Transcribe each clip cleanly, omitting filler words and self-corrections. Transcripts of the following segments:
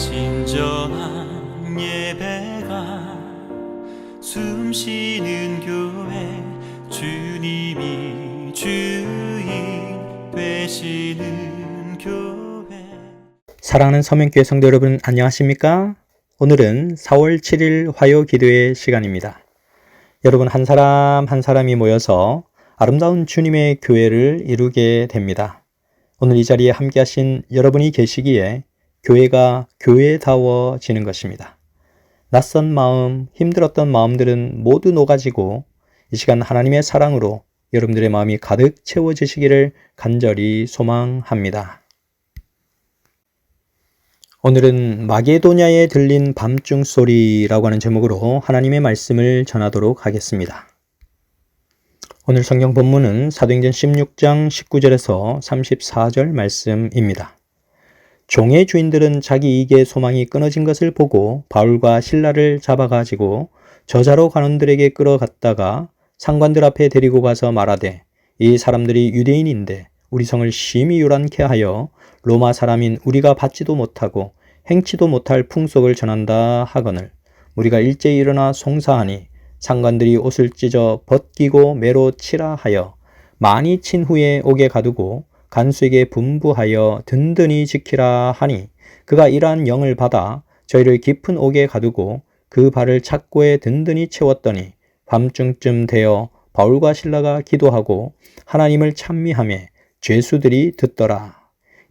진정한 예배가 숨쉬는 교회, 주님이 주인 되시는 교회. 사랑하는 서명교회 성도 여러분, 안녕하십니까? 오늘은 4월 7일 화요 기도의 시간입니다. 여러분, 한 사람 한 사람이 모여서 아름다운 주님의 교회를 이루게 됩니다. 오늘 이 자리에 함께 하신 여러분이 계시기에 교회가 교회다워지는 것입니다. 낯선 마음, 힘들었던 마음들은 모두 녹아지고 이 시간 하나님의 사랑으로 여러분들의 마음이 가득 채워지시기를 간절히 소망합니다. 오늘은 마게도냐에 들린 밤중 소리라고 하는 제목으로 하나님의 말씀을 전하도록 하겠습니다. 오늘 성경 본문은 사도행전 16장 19절에서 34절 말씀입니다. 종의 주인들은 자기 이익의 소망이 끊어진 것을 보고 바울과 실라를 잡아가지고 저자로 관원들에게 끌어갔다가 상관들 앞에 데리고 가서 말하되, 이 사람들이 유대인인데 우리 성을 심히 요란케 하여 로마 사람인 우리가 받지도 못하고 행치도 못할 풍속을 전한다 하거늘 우리가 일제히 일어나 송사하니 상관들이 옷을 찢어 벗기고 매로 치라 하여 많이 친 후에 옥에 가두고 간수에게 분부하여 든든히 지키라 하니 그가 이러한 영을 받아 저희를 깊은 옥에 가두고 그 발을 착고에 든든히 채웠더니 밤중쯤 되어 바울과 실라가 기도하고 하나님을 찬미하며 죄수들이 듣더라.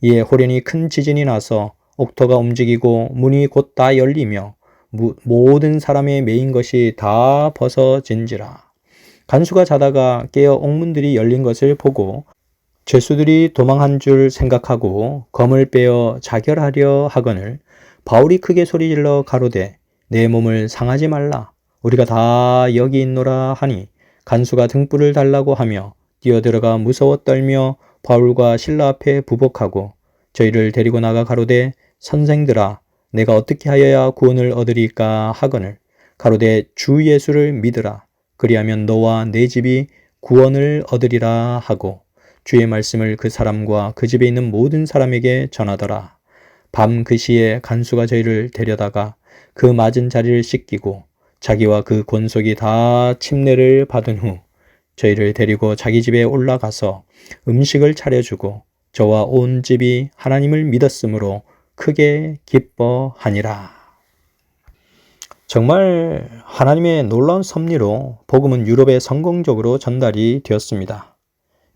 이에 호련히 큰 지진이 나서 옥토가 움직이고 문이 곧 다 열리며 모든 사람의 매인 것이 다 벗어진지라. 간수가 자다가 깨어 옥문들이 열린 것을 보고 죄수들이 도망한 줄 생각하고 검을 빼어 자결하려 하거늘 바울이 크게 소리질러 가로되, 내 몸을 상하지 말라. 우리가 다 여기 있노라 하니 간수가 등불을 달라고 하며 뛰어들어가 무서워 떨며 바울과 실라 앞에 부복하고 저희를 데리고 나가 가로되, 선생들아, 내가 어떻게 하여야 구원을 얻으리까 하거늘 가로되, 주 예수를 믿으라. 그리하면 너와 내 집이 구원을 얻으리라 하고 주의 말씀을 그 사람과 그 집에 있는 모든 사람에게 전하더라. 밤 그 시에 간수가 저희를 데려다가 그 맞은 자리를 씻기고 자기와 그 권속이 다 침례를 받은 후 저희를 데리고 자기 집에 올라가서 음식을 차려주고 저와 온 집이 하나님을 믿었으므로 크게 기뻐하니라. 정말 하나님의 놀라운 섭리로 복음은 유럽에 성공적으로 전달이 되었습니다.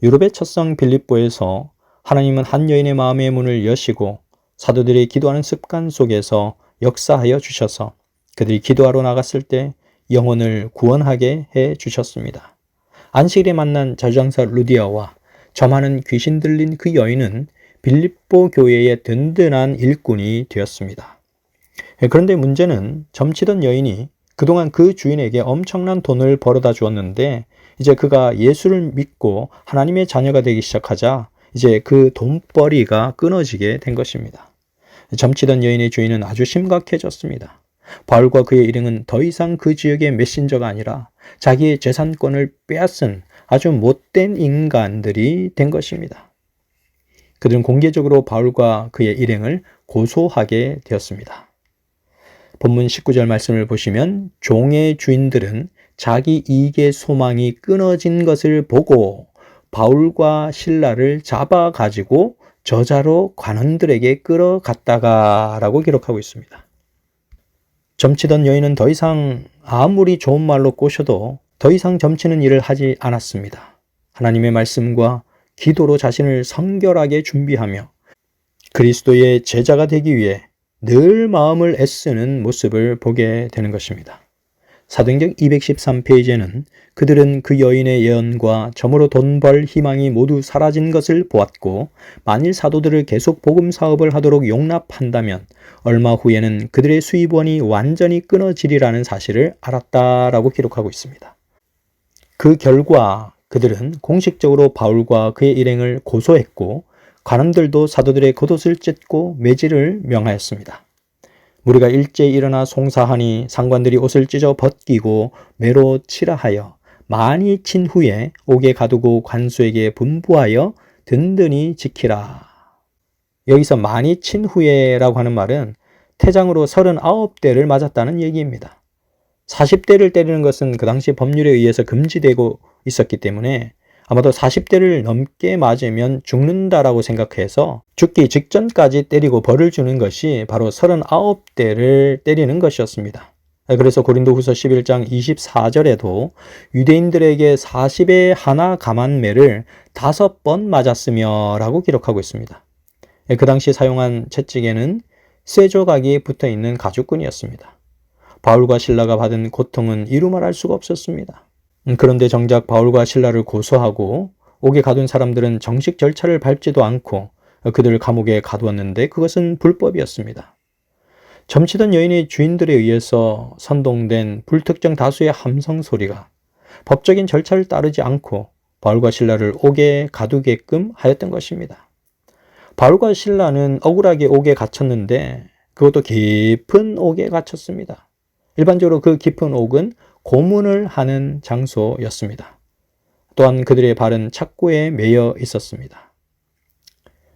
유럽의 첫성 빌립보에서 하나님은 한 여인의 마음의 문을 여시고 사도들이 기도하는 습관 속에서 역사하여 주셔서 그들이 기도하러 나갔을 때 영혼을 구원하게 해 주셨습니다. 안식일에 만난 자주장사 루디아와 저 많은 귀신 들린 그 여인은 빌립보 교회의 든든한 일꾼이 되었습니다. 그런데 문제는 점치던 여인이 그동안 그 주인에게 엄청난 돈을 벌어다 주었는데 이제 그가 예수를 믿고 하나님의 자녀가 되기 시작하자 이제 그 돈벌이가 끊어지게 된 것입니다. 점치던 여인의 주인은 아주 심각해졌습니다. 바울과 그의 일행은 더 이상 그 지역의 메신저가 아니라 자기의 재산권을 빼앗은 아주 못된 인간들이 된 것입니다. 그들은 공개적으로 바울과 그의 일행을 고소하게 되었습니다. 본문 19절 말씀을 보시면 종의 주인들은 자기 이익의 소망이 끊어진 것을 보고 바울과 실라를 잡아가지고 저자로 관원들에게 끌어갔다가 라고 기록하고 있습니다. 점치던 여인은 더 이상 아무리 좋은 말로 꼬셔도 더 이상 점치는 일을 하지 않았습니다. 하나님의 말씀과 기도로 자신을 성결하게 준비하며 그리스도의 제자가 되기 위해 늘 마음을 애쓰는 모습을 보게 되는 것입니다. 사도행전 213페이지에는 그들은 그 여인의 예언과 점으로 돈 벌 희망이 모두 사라진 것을 보았고 만일 사도들을 계속 복음 사업을 하도록 용납한다면 얼마 후에는 그들의 수입원이 완전히 끊어지리라는 사실을 알았다라고 기록하고 있습니다. 그 결과 그들은 공식적으로 바울과 그의 일행을 고소했고 관원들도 사도들의 겉옷을 찢고 매질을 명하였습니다. 우리가 일제히 일어나 송사하니 상관들이 옷을 찢어 벗기고 매로 치라 하여 많이 친 후에 옥에 가두고 관수에게 분부하여 든든히 지키라. 여기서 많이 친 후에라고 하는 말은 태장으로 39대를 맞았다는 얘기입니다. 40대를 때리는 것은 그 당시 법률에 의해서 금지되고 있었기 때문에 아마도 40대를 넘게 맞으면 죽는다라고 생각해서 죽기 직전까지 때리고 벌을 주는 것이 바로 39대를 때리는 것이었습니다. 그래서 고린도후서 11장 24절에도 유대인들에게 40의 하나 감한매를 5번 맞았으며 라고 기록하고 있습니다. 그 당시 사용한 채찍에는 쇠조각이 붙어있는 가죽끈이었습니다. 바울과 실라가 받은 고통은 이루 말할 수가 없었습니다. 그런데 정작 바울과 실라를 고소하고 옥에 가둔 사람들은 정식 절차를 밟지도 않고 그들을 감옥에 가두었는데 그것은 불법이었습니다. 점치던 여인의 주인들에 의해서 선동된 불특정 다수의 함성 소리가 법적인 절차를 따르지 않고 바울과 실라를 옥에 가두게끔 하였던 것입니다. 바울과 실라는 억울하게 옥에 갇혔는데 그것도 깊은 옥에 갇혔습니다. 일반적으로 그 깊은 옥은 고문을 하는 장소였습니다. 또한 그들의 발은 착고에 매여 있었습니다.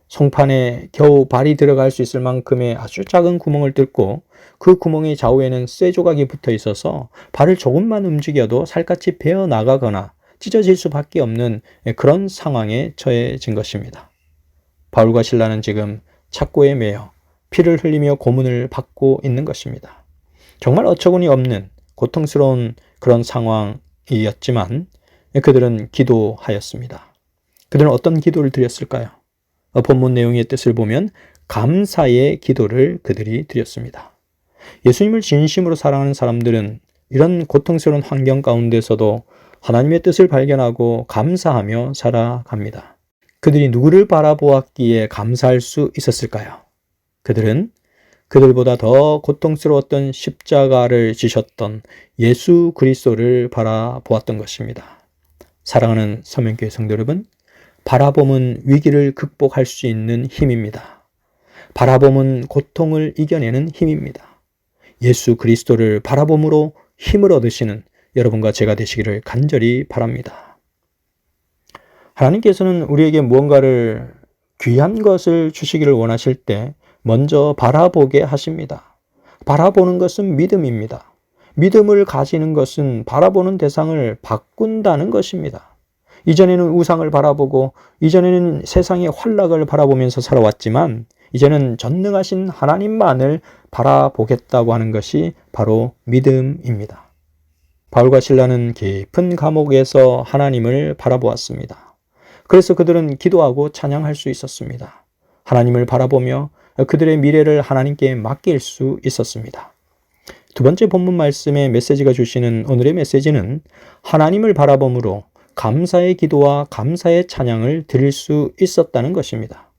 송판에 겨우 발이 들어갈 수 있을 만큼의 아주 작은 구멍을 뚫고 그 구멍의 좌우에는 쇠조각이 붙어 있어서 발을 조금만 움직여도 살갗이 베어 나가거나 찢어질 수밖에 없는 그런 상황에 처해진 것입니다. 바울과 실라는 지금 착고에 매여 피를 흘리며 고문을 받고 있는 것입니다. 정말 어처구니 없는 고통스러운 그런 상황이었지만 그들은 기도하였습니다. 그들은 어떤 기도를 드렸을까요? 본문 내용의 뜻을 보면 감사의 기도를 그들이 드렸습니다. 예수님을 진심으로 사랑하는 사람들은 이런 고통스러운 환경 가운데서도 하나님의 뜻을 발견하고 감사하며 살아갑니다. 그들이 누구를 바라보았기에 감사할 수 있었을까요? 그들은 그들보다 더 고통스러웠던 십자가를 지셨던 예수 그리스도를 바라보았던 것입니다. 사랑하는 서명교회 성도 여러분, 바라봄은 위기를 극복할 수 있는 힘입니다. 바라봄은 고통을 이겨내는 힘입니다. 예수 그리스도를 바라봄으로 힘을 얻으시는 여러분과 제가 되시기를 간절히 바랍니다. 하나님께서는 우리에게 무언가를 귀한 것을 주시기를 원하실 때 먼저 바라보게 하십니다. 바라보는 것은 믿음입니다. 믿음을 가지는 것은 바라보는 대상을 바꾼다는 것입니다. 이전에는 우상을 바라보고 이전에는 세상의 환락을 바라보면서 살아왔지만 이제는 전능하신 하나님만을 바라보겠다고 하는 것이 바로 믿음입니다. 바울과 실라는 깊은 감옥에서 하나님을 바라보았습니다. 그래서 그들은 기도하고 찬양할 수 있었습니다. 하나님을 바라보며 그들의 미래를 하나님께 맡길 수 있었습니다. 두 번째 본문 말씀의 메시지가 주시는 오늘의 메시지는 하나님을 바라봄으로 감사의 기도와 감사의 찬양을 드릴 수 있었다는 것입니다.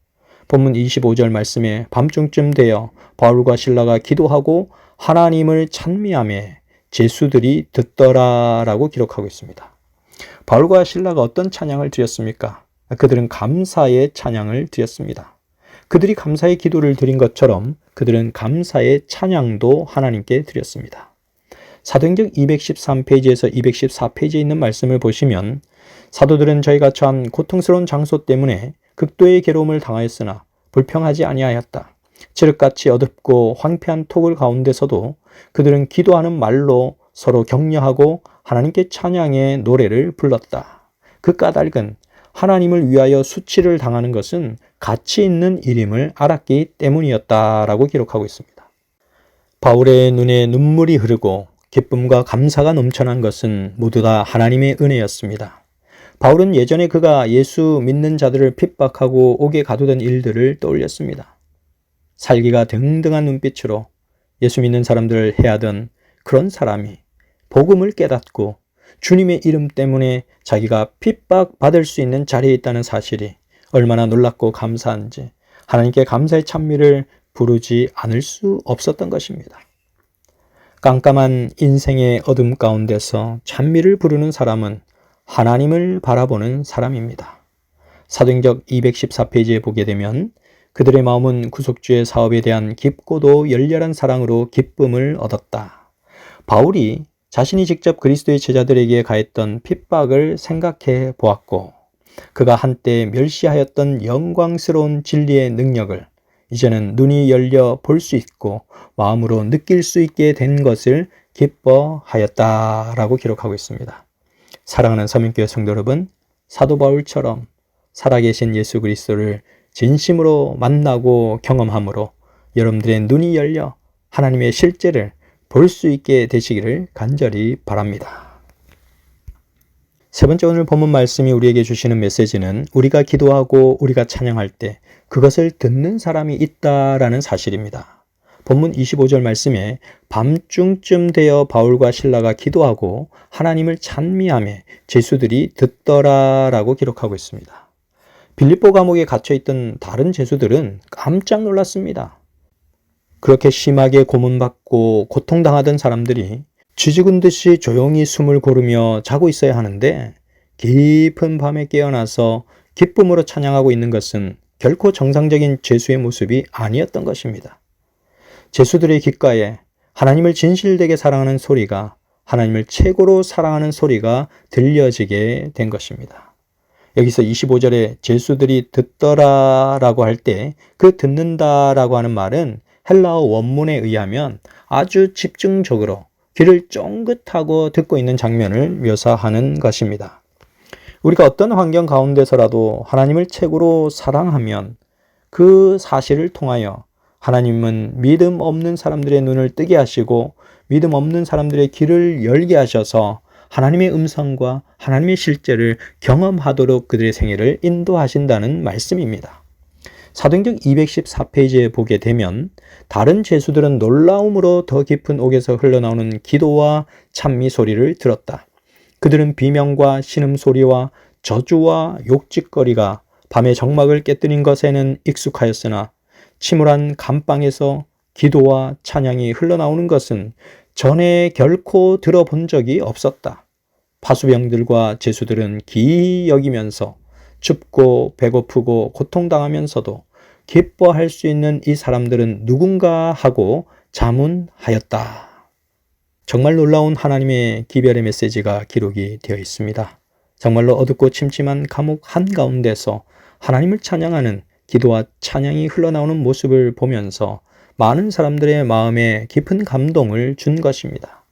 본문 25절 말씀에 밤중쯤 되어 바울과 실라가 기도하고 하나님을 찬미하며 제수들이 듣더라라고 기록하고 있습니다. 바울과 실라가 어떤 찬양을 드렸습니까? 그들은 감사의 찬양을 드렸습니다. 그들이 감사의 기도를 드린 것처럼 그들은 감사의 찬양도 하나님께 드렸습니다. 사도행전 213페이지에서 214페이지에 있는 말씀을 보시면 사도들은 저희가 처한 고통스러운 장소 때문에 극도의 괴로움을 당하였으나 불평하지 아니하였다. 칠흑같이 어둡고 황폐한 토굴 가운데서도 그들은 기도하는 말로 서로 격려하고 하나님께 찬양의 노래를 불렀다. 그 까닭은 하나님을 위하여 수치를 당하는 것은 가치 있는 일임을 알았기 때문이었다라고 기록하고 있습니다. 바울의 눈에 눈물이 흐르고 기쁨과 감사가 넘쳐난 것은 모두 다 하나님의 은혜였습니다. 바울은 예전에 그가 예수 믿는 자들을 핍박하고 옥에 가두던 일들을 떠올렸습니다. 살기가 등등한 눈빛으로 예수 믿는 사람들을 해하던 그런 사람이 복음을 깨닫고 주님의 이름 때문에 자기가 핍박받을 수 있는 자리에 있다는 사실이 얼마나 놀랍고 감사한지 하나님께 감사의 찬미를 부르지 않을 수 없었던 것입니다. 깜깜한 인생의 어둠 가운데서 찬미를 부르는 사람은 하나님을 바라보는 사람입니다. 사도행전 214페이지에 보게 되면 그들의 마음은 구속주의 사업에 대한 깊고도 열렬한 사랑으로 기쁨을 얻었다. 바울이 자신이 직접 그리스도의 제자들에게 가했던 핍박을 생각해 보았고 그가 한때 멸시하였던 영광스러운 진리의 능력을 이제는 눈이 열려 볼 수 있고 마음으로 느낄 수 있게 된 것을 기뻐하였다라고 기록하고 있습니다. 사랑하는 서민교회 성도 여러분, 사도 바울처럼 살아계신 예수 그리스도를 진심으로 만나고 경험함으로 여러분들의 눈이 열려 하나님의 실제를 볼 수 있게 되시기를 간절히 바랍니다. 세 번째, 오늘 본문 말씀이 우리에게 주시는 메시지는 우리가 기도하고 우리가 찬양할 때 그것을 듣는 사람이 있다라는 사실입니다. 본문 25절 말씀에 밤중쯤 되어 바울과 실라가 기도하고 하나님을 찬미하며 제수들이 듣더라라고 기록하고 있습니다. 빌립보 감옥에 갇혀있던 다른 제수들은 깜짝 놀랐습니다. 그렇게 심하게 고문받고 고통당하던 사람들이 쥐죽은 듯이 조용히 숨을 고르며 자고 있어야 하는데 깊은 밤에 깨어나서 기쁨으로 찬양하고 있는 것은 결코 정상적인 제수의 모습이 아니었던 것입니다. 제수들의 귓가에 하나님을 진실되게 사랑하는 소리가, 하나님을 최고로 사랑하는 소리가 들려지게 된 것입니다. 여기서 25절에 제수들이 듣더라라고 할 때 그 듣는다라고 하는 말은 헬라어 원문에 의하면 아주 집중적으로 귀를 쫑긋하고 듣고 있는 장면을 묘사하는 것입니다. 우리가 어떤 환경 가운데서라도 하나님을 최고로 사랑하면 그 사실을 통하여 하나님은 믿음 없는 사람들의 눈을 뜨게 하시고 믿음 없는 사람들의 귀를 열게 하셔서 하나님의 음성과 하나님의 실제를 경험하도록 그들의 생애를 인도하신다는 말씀입니다. 사도행전 214페이지에 보게 되면 다른 제수들은 놀라움으로 더 깊은 옥에서 흘러나오는 기도와 찬미 소리를 들었다. 그들은 비명과 신음소리와 저주와 욕짓거리가 밤의 정막을 깨뜨린 것에는 익숙하였으나 침울한 감방에서 기도와 찬양이 흘러나오는 것은 전에 결코 들어본 적이 없었다. 파수병들과 제수들은 기이 여기면서 춥고 배고프고 고통당하면서도 기뻐할 수 있는 이 사람들은 누군가 하고 자문하였다. 정말 놀라운 하나님의 기별의 메시지가 기록이 되어 있습니다. 정말로 어둡고 침침한 감옥 한가운데서 하나님을 찬양하는 기도와 찬양이 흘러나오는 모습을 보면서 많은 사람들의 마음에 깊은 감동을 준 것입니다.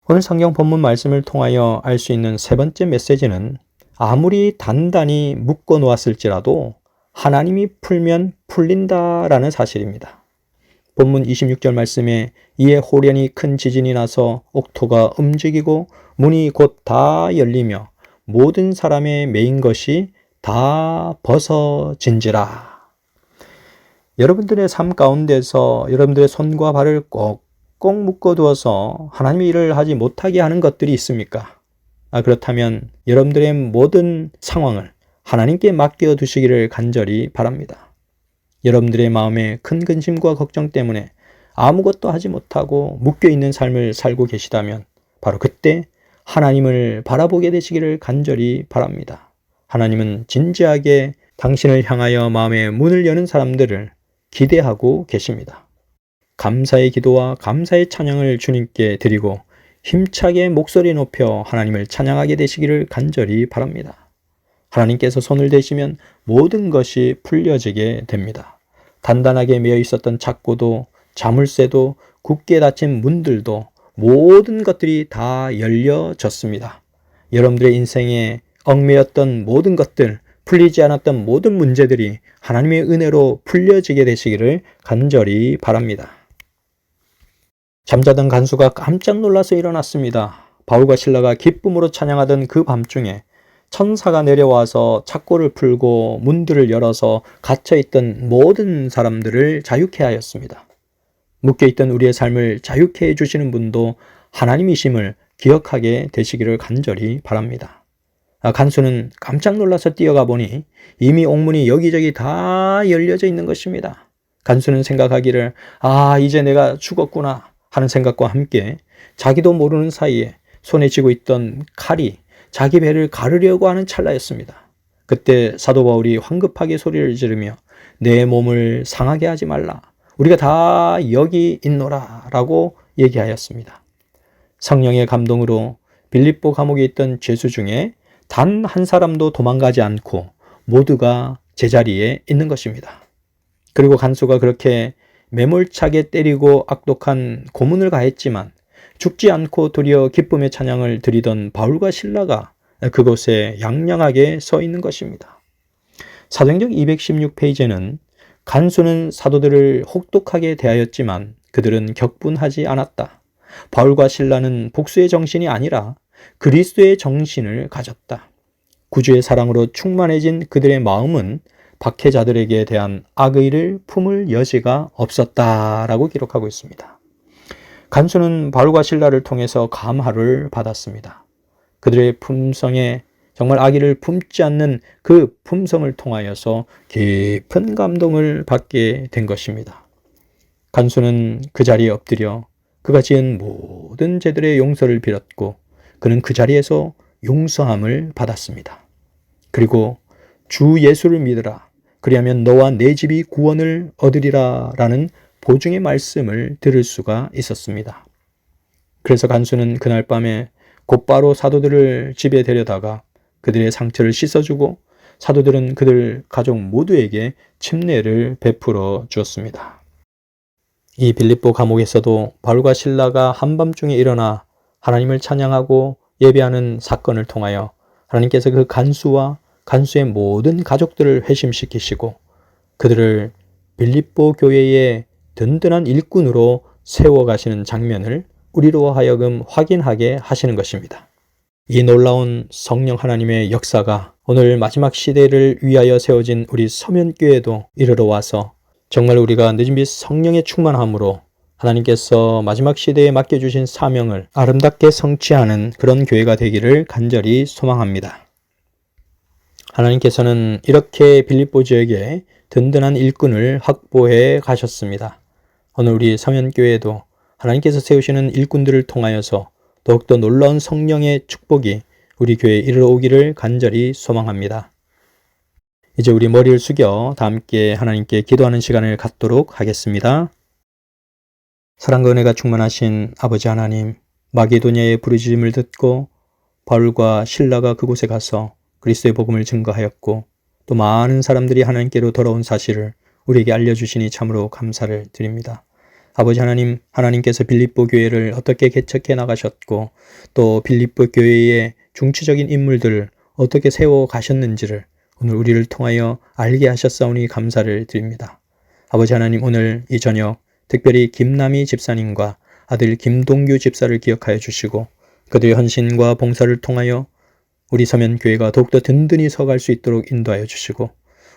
오늘 성경 본문 말씀을 통하여 알 수 있는 세 번째 메시지는 아무리 단단히 묶어 놓았을지라도 하나님이 풀면 풀린다라는 사실입니다. 본문 26절 말씀에 이에 호련히 큰 지진이 나서 옥토가 움직이고 문이 곧 다 열리며 모든 사람의 매인 것이 다 벗어진지라. 여러분들의 삶 가운데서 여러분들의 손과 발을 꼭꼭 묶어두어서 하나님의 일을 하지 못하게 하는 것들이 있습니까? 그렇다면 여러분들의 모든 상황을 하나님께 맡겨두시기를 간절히 바랍니다. 여러분들의 마음에 큰 근심과 걱정 때문에 아무것도 하지 못하고 묶여있는 삶을 살고 계시다면 바로 그때 하나님을 바라보게 되시기를 간절히 바랍니다. 하나님은 진지하게 당신을 향하여 마음의 문을 여는 사람들을 기대하고 계십니다. 감사의 기도와 감사의 찬양을 주님께 드리고 힘차게 목소리 높여 하나님을 찬양하게 되시기를 간절히 바랍니다. 하나님께서 손을 대시면 모든 것이 풀려지게 됩니다. 단단하게 매여 있었던 착고도 자물쇠도 굳게 닫힌 문들도 모든 것들이 다 열려졌습니다. 여러분들의 인생에 얽매였던 모든 것들, 풀리지 않았던 모든 문제들이 하나님의 은혜로 풀려지게 되시기를 간절히 바랍니다. 잠자던 간수가 깜짝 놀라서 일어났습니다. 바울과 실라가 기쁨으로 찬양하던 그 밤중에 천사가 내려와서 착고를 풀고 문들을 열어서 갇혀있던 모든 사람들을 자유케 하였습니다. 묶여있던 우리의 삶을 자유케 해주시는 분도 하나님이심을 기억하게 되시기를 간절히 바랍니다. 간수는 깜짝 놀라서 뛰어가 보니 이미 옥문이 여기저기 다 열려져 있는 것입니다. 간수는 생각하기를 이제 내가 죽었구나 하는 생각과 함께 자기도 모르는 사이에 손에 쥐고 있던 칼이 자기 배를 가르려고 하는 찰나였습니다. 그때 사도 바울이 황급하게 소리를 지르며 내 몸을 상하게 하지 말라. 우리가 다 여기 있노라 라고 얘기하였습니다. 성령의 감동으로 빌립보 감옥에 있던 죄수 중에 단 한 사람도 도망가지 않고 모두가 제자리에 있는 것입니다. 그리고 간수가 그렇게 매몰차게 때리고 악독한 고문을 가했지만 죽지 않고 도리어 기쁨의 찬양을 드리던 바울과 실라가 그곳에 양양하게 서 있는 것입니다. 사도행전 216페이지에는 간수는 사도들을 혹독하게 대하였지만 그들은 격분하지 않았다. 바울과 실라는 복수의 정신이 아니라 그리스도의 정신을 가졌다. 구주의 사랑으로 충만해진 그들의 마음은 박해자들에게 대한 악의를 품을 여지가 없었다라고 기록하고 있습니다. 간수는 바울과 실라를 통해서 감화를 받았습니다. 그들의 품성에 정말 악의를 품지 않는 그 품성을 통하여서 깊은 감동을 받게 된 것입니다. 간수는 그 자리에 엎드려 그가 지은 모든 죄들의 용서를 빌었고 그는 그 자리에서 용서함을 받았습니다. 그리고 주 예수를 믿으라. 그리하면 너와 내 집이 구원을 얻으리라 라는 보증의 말씀을 들을 수가 있었습니다. 그래서 간수는 그날 밤에 곧바로 사도들을 집에 데려다가 그들의 상처를 씻어주고 사도들은 그들 가족 모두에게 침례를 베풀어 주었습니다. 이 빌립보 감옥에서도 바울과 실라가 한밤중에 일어나 하나님을 찬양하고 예배하는 사건을 통하여 하나님께서 그 간수와 간수의 모든 가족들을 회심시키시고 그들을 빌립보 교회의 든든한 일꾼으로 세워가시는 장면을 우리로 하여금 확인하게 하시는 것입니다. 이 놀라운 성령 하나님의 역사가 오늘 마지막 시대를 위하여 세워진 우리 서면교회에도 이르러 와서 정말 우리가 늦은 빛 성령의 충만함으로 하나님께서 마지막 시대에 맡겨주신 사명을 아름답게 성취하는 그런 교회가 되기를 간절히 소망합니다. 하나님께서는 이렇게 빌립보 지역에 든든한 일꾼을 확보해 가셨습니다. 오늘 우리 서면교회에도 하나님께서 세우시는 일꾼들을 통하여서 더욱더 놀라운 성령의 축복이 우리 교회에 이르러 오기를 간절히 소망합니다. 이제 우리 머리를 숙여 다 함께 하나님께 기도하는 시간을 갖도록 하겠습니다. 사랑과 은혜가 충만하신 아버지 하나님, 마게도냐의 부르짖음을 듣고 바울과 실라가 그곳에 가서 그리스도의 복음을 증거하였고 또 많은 사람들이 하나님께로 돌아온 사실을 우리에게 알려주시니 참으로 감사를 드립니다. 아버지 하나님, 하나님께서 빌립보 교회를 어떻게 개척해 나가셨고 또 빌립보 교회의 중추적인 인물들을 어떻게 세워 가셨는지를 오늘 우리를 통하여 알게 하셨사오니 감사를 드립니다. 아버지 하나님, 오늘 이 저녁 특별히 김남희 집사님과 아들 김동규 집사를 기억하여 주시고 그들의 헌신과 봉사를 통하여 우리 서면교회가 더욱더 든든히 서갈 수 있도록 인도하여 주시고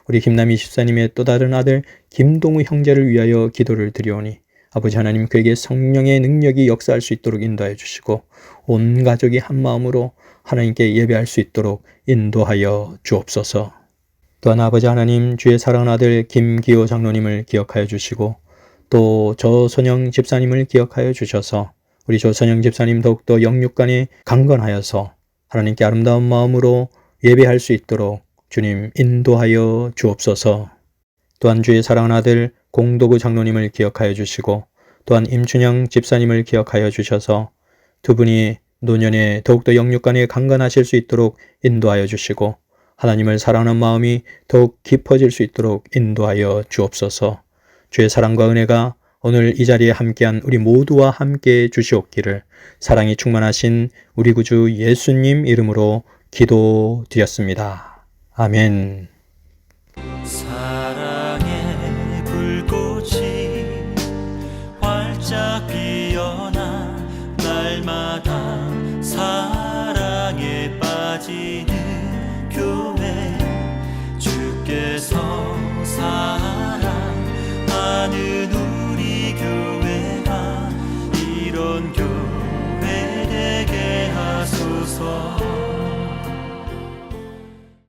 우리 김남희 집사님의 또 다른 아들 김동우 형제를 위하여 기도를 드리오니 아버지 하나님, 그에게 성령의 능력이 역사할 수 있도록 인도하여 주시고 온 가족이 한 마음으로 하나님께 예배할 수 있도록 인도하여 주옵소서. 또한 아버지 하나님, 주의 사랑하는 아들 김기호 장로님을 기억하여 주시고 또 조선영 집사님을 기억하여 주셔서 우리 조선영 집사님 더욱더 영육간에 강건하여서 하나님께 아름다운 마음으로 예배할 수 있도록 주님 인도하여 주옵소서. 또한 주의 사랑하는 아들 공도구 장로님을 기억하여 주시고 또한 임춘영 집사님을 기억하여 주셔서 두 분이 노년에 더욱더 영육간에 강건하실 수 있도록 인도하여 주시고 하나님을 사랑하는 마음이 더욱 깊어질 수 있도록 인도하여 주옵소서. 주의 사랑과 은혜가 오늘 이 자리에 함께한 우리 모두와 함께 주시옵기를 사랑이 충만하신 우리 구주 예수님 이름으로 기도드렸습니다. 아멘. 사랑의 불꽃이 활짝 피어나 날마다 사랑에 빠지는 교회, 주께서 사랑하는 우리 교회가 이런 교회 되게 하소서.